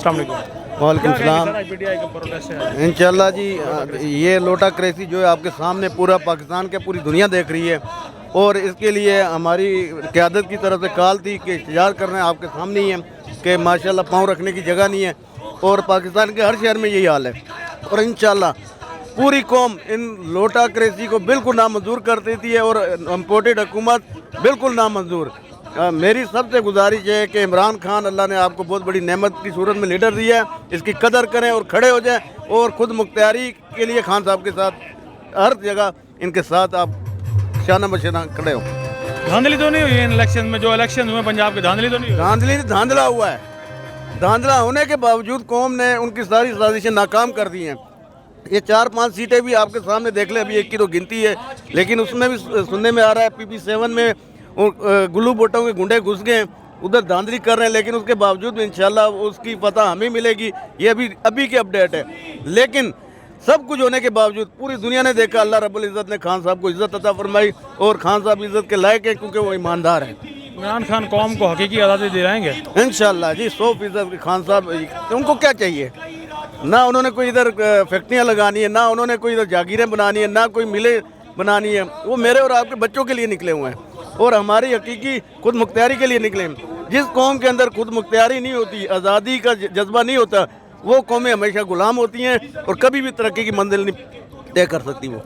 السلام علیکم۔ وعلیکم السلام۔ انشاءاللہ جی یہ لوٹا کریسی جو ہے آپ کے سامنے پورا پاکستان کے پوری دنیا دیکھ رہی ہے، اور اس کے لیے ہماری قیادت کی طرف سے کال تھی کہ احتجاج کرنا ہے، آپ کے سامنے ہی ہے کہ ماشاءاللہ پاؤں رکھنے کی جگہ نہیں ہے، اور پاکستان کے ہر شہر میں یہی حال ہے، اور انشاءاللہ پوری قوم ان لوٹا کریسی کو بالکل نامنظور کر دیتی ہے، اور امپورٹڈ حکومت بالکل نامنظور۔ میری سب سے گزارش ہے کہ عمران خان، اللہ نے آپ کو بہت بڑی نعمت کی صورت میں لیڈر دی ہے، اس کی قدر کریں اور کھڑے ہو جائیں، اور خود مختاری کے لیے خان صاحب کے ساتھ ہر جگہ ان کے ساتھ آپ شانہ بشانہ کھڑے ہو۔ دھاندلی تو نہیں ہوئی ان الیکشن میں؟ جو الیکشن ہوئے پنجاب کے، دھاندلی تو نہیں ہوئی؟ دھاندلا ہوا ہے، دھاندلا ہونے کے باوجود قوم نے ان کی ساری سازشیں ناکام کر دی ہیں۔ یہ 4-5 سیٹیں بھی آپ کے سامنے دیکھ لیں، ابھی ایک کی تو گنتی ہے، لیکن اس میں بھی سننے میں آ رہا ہے PP7 میں گلو بوٹوں کے گنڈے گھس گئے ہیں، ادھر دھاندلی کر رہے ہیں، لیکن اس کے باوجود انشاءاللہ اس کی فتح ہمیں ملے گی۔ یہ ابھی کی اپڈیٹ ہے، لیکن سب کچھ ہونے کے باوجود پوری دنیا نے دیکھا اللہ رب العزت نے خان صاحب کو عزت عطا فرمائی، اور خان صاحب عزت کے لائق ہیں کیونکہ وہ ایماندار ہیں۔ عمران خان قوم کو حقیقی آزادی دلائیں گے انشاءاللہ جی 100% خان صاحب۔ ان کو کیا چاہیے؟ نہ انہوں نے کوئی ادھر فیکٹریاں لگانی ہے، نہ انہوں نے کوئی ادھر جاگیریں بنانی ہے، نہ کوئی ملیں بنانی ہے۔ وہ میرے اور آپ کے بچوں کے لیے نکلے ہوئے ہیں، اور ہماری حقیقی خود مختاری کے لیے نکلے ہیں۔ جس قوم کے اندر خود مختاری نہیں ہوتی، آزادی کا جذبہ نہیں ہوتا، وہ قومیں ہمیشہ غلام ہوتی ہیں اور کبھی بھی ترقی کی منزل نہیں طے کر سکتی وہ۔